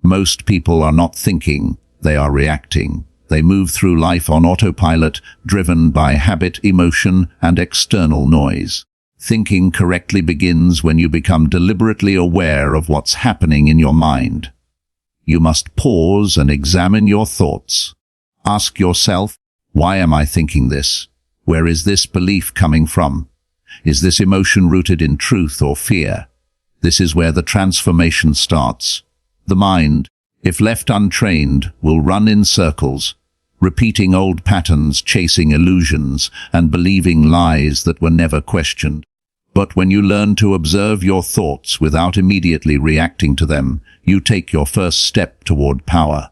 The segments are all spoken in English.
Most people are not thinking, they are reacting. They move through life on autopilot, driven by habit, emotion, and external noise. Thinking correctly begins when you become deliberately aware of what's happening in your mind. You must pause and examine your thoughts. Ask yourself, why am I thinking this? Where is this belief coming from? Is this emotion rooted in truth or fear? This is where the transformation starts. The mind, if left untrained, will run in circles, repeating old patterns, chasing illusions, and believing lies that were never questioned. But when you learn to observe your thoughts without immediately reacting to them, you take your first step toward power.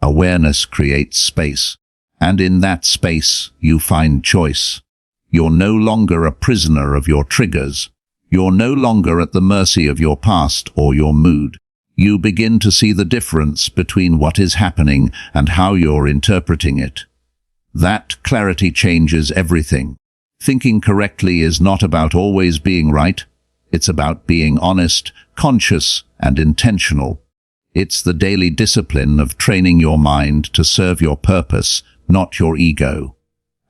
Awareness creates space, and in that space you find choice. You're no longer a prisoner of your triggers. You're no longer at the mercy of your past or your mood. You begin to see the difference between what is happening and how you're interpreting it. That clarity changes everything. Thinking correctly is not about always being right. It's about being honest, conscious, and intentional. It's the daily discipline of training your mind to serve your purpose, not your ego.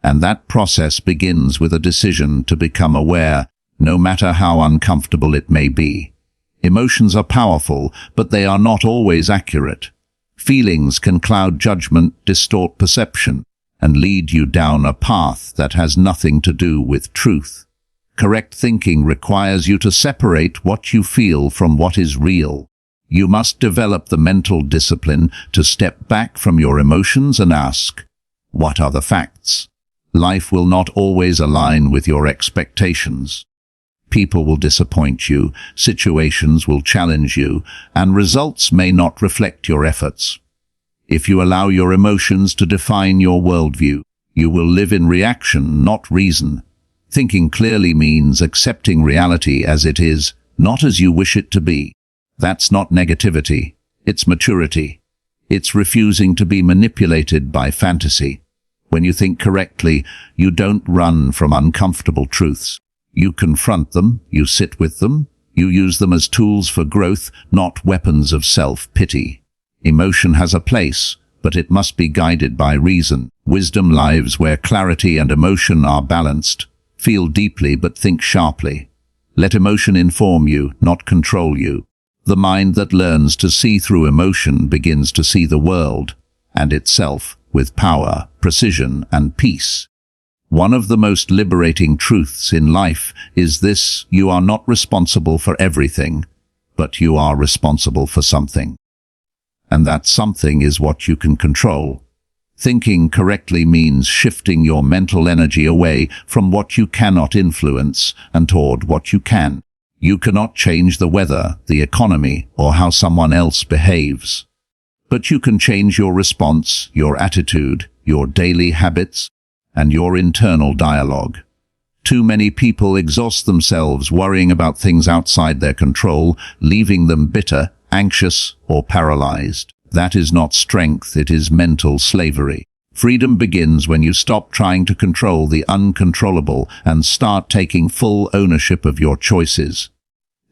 And that process begins with a decision to become aware, no matter how uncomfortable it may be. Emotions are powerful, but they are not always accurate. Feelings can cloud judgment, distort perception, and lead you down a path that has nothing to do with truth. Correct thinking requires you to separate what you feel from what is real. You must develop the mental discipline to step back from your emotions and ask, what are the facts? Life will not always align with your expectations. People will disappoint you, situations will challenge you, and results may not reflect your efforts. If you allow your emotions to define your worldview, you will live in reaction, not reason. Thinking clearly means accepting reality as it is, not as you wish it to be. That's not negativity, it's maturity. It's refusing to be manipulated by fantasy. When you think correctly, you don't run from uncomfortable truths. You confront them, you sit with them, you use them as tools for growth, not weapons of self-pity. Emotion has a place, but it must be guided by reason. Wisdom lives where clarity and emotion are balanced. Feel deeply but think sharply. Let emotion inform you, not control you. The mind that learns to see through emotion begins to see the world and itself with power, precision, and peace. One of the most liberating truths in life is this: you are not responsible for everything, but you are responsible for something. And that something is what you can control. Thinking correctly means shifting your mental energy away from what you cannot influence and toward what you can. You cannot change the weather, the economy, or how someone else behaves. But you can change your response, your attitude, your daily habits, and your internal dialogue. Too many people exhaust themselves worrying about things outside their control, leaving them bitter, anxious, or paralyzed. That is not strength, it is mental slavery. Freedom begins when you stop trying to control the uncontrollable and start taking full ownership of your choices.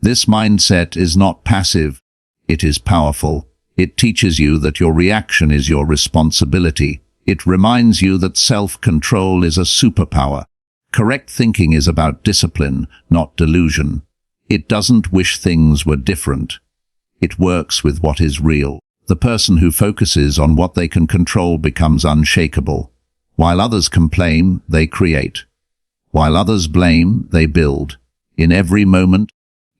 This mindset is not passive, it is powerful. It teaches you that your reaction is your responsibility. It reminds you that self-control is a superpower. Correct thinking is about discipline, not delusion. It doesn't wish things were different. It works with what is real. The person who focuses on what they can control becomes unshakable. While others complain, they create. While others blame, they build. In every moment,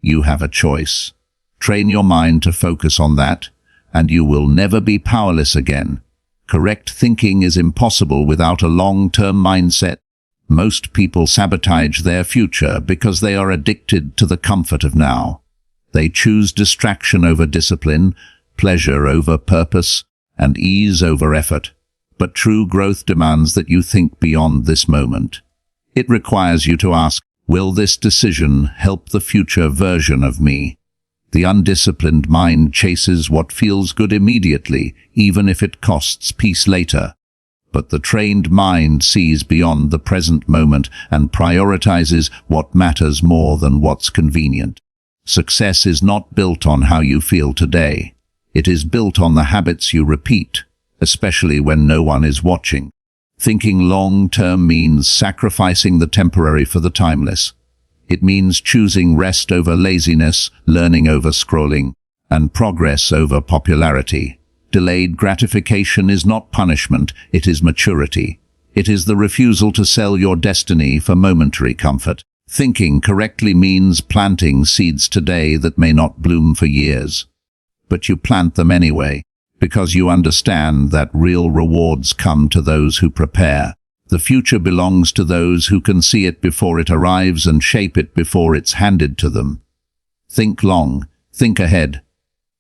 you have a choice. Train your mind to focus on that, and you will never be powerless again. Correct thinking is impossible without a long-term mindset. Most people sabotage their future because they are addicted to the comfort of now. They choose distraction over discipline, pleasure over purpose, and ease over effort. But true growth demands that you think beyond this moment. It requires you to ask, will this decision help the future version of me? The undisciplined mind chases what feels good immediately, even if it costs peace later. But the trained mind sees beyond the present moment and prioritizes what matters more than what's convenient. Success is not built on how you feel today. It is built on the habits you repeat, especially when no one is watching. Thinking long-term means sacrificing the temporary for the timeless. It means choosing rest over laziness, learning over scrolling, and progress over popularity. Delayed gratification is not punishment, it is maturity. It is the refusal to sell your destiny for momentary comfort. Thinking correctly means planting seeds today that may not bloom for years. But you plant them anyway, because you understand that real rewards come to those who prepare. The future belongs to those who can see it before it arrives and shape it before it's handed to them. Think long, think ahead,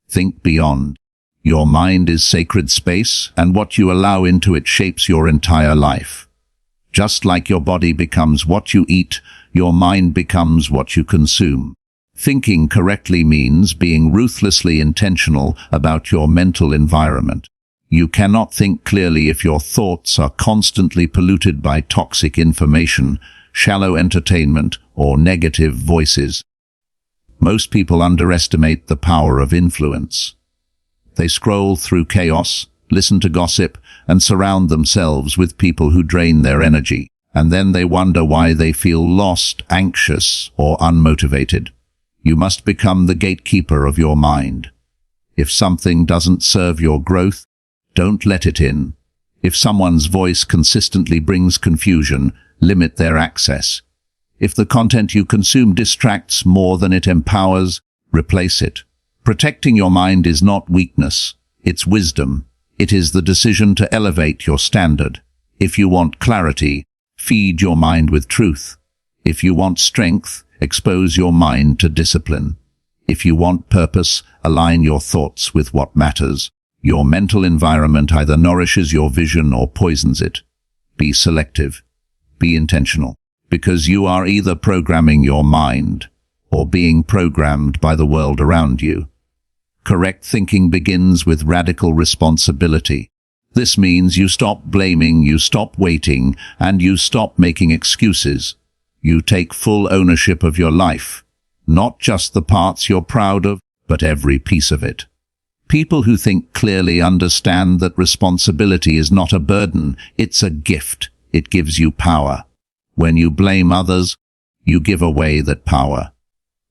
think beyond. Your mind is sacred space, and what you allow into it shapes your entire life. Just like your body becomes what you eat, your mind becomes what you consume. Thinking correctly means being ruthlessly intentional about your mental environment. You cannot think clearly if your thoughts are constantly polluted by toxic information, shallow entertainment, or negative voices. Most people underestimate the power of influence. They scroll through chaos, listen to gossip, and surround themselves with people who drain their energy. And then they wonder why they feel lost, anxious, or unmotivated. You must become the gatekeeper of your mind. If something doesn't serve your growth, don't let it in. If someone's voice consistently brings confusion, limit their access. If the content you consume distracts more than it empowers, replace it. Protecting your mind is not weakness, it's wisdom. It is the decision to elevate your standard. If you want clarity, feed your mind with truth. If you want strength, expose your mind to discipline. If you want purpose, align your thoughts with what matters. Your mental environment either nourishes your vision or poisons it. Be selective. Be intentional. Because you are either programming your mind or being programmed by the world around you. Correct thinking begins with radical responsibility. This means you stop blaming, you stop waiting, and you stop making excuses. You take full ownership of your life, not just the parts you're proud of, but every piece of it. People who think clearly understand that responsibility is not a burden, it's a gift. It gives you power. When you blame others, you give away that power.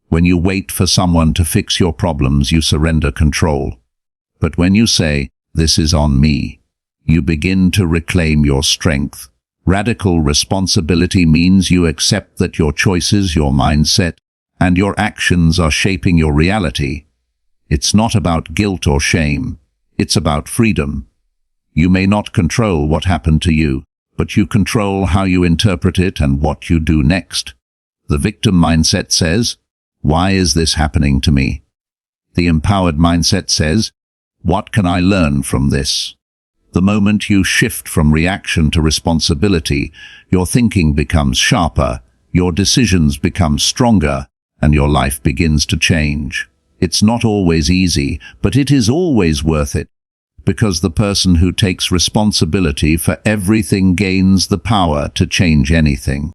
When you wait for someone to fix your problems, you surrender control. But when you say, "This is on me," you begin to reclaim your strength. Radical responsibility means you accept that your choices, your mindset, and your actions are shaping your reality. It's not about guilt or shame. It's about freedom. You may not control what happened to you, but you control how you interpret it and what you do next. The victim mindset says, "Why is this happening to me?" The empowered mindset says, "What can I learn from this?" The moment you shift from reaction to responsibility, your thinking becomes sharper, your decisions become stronger, and your life begins to change. It's not always easy, but it is always worth it, because the person who takes responsibility for everything gains the power to change anything.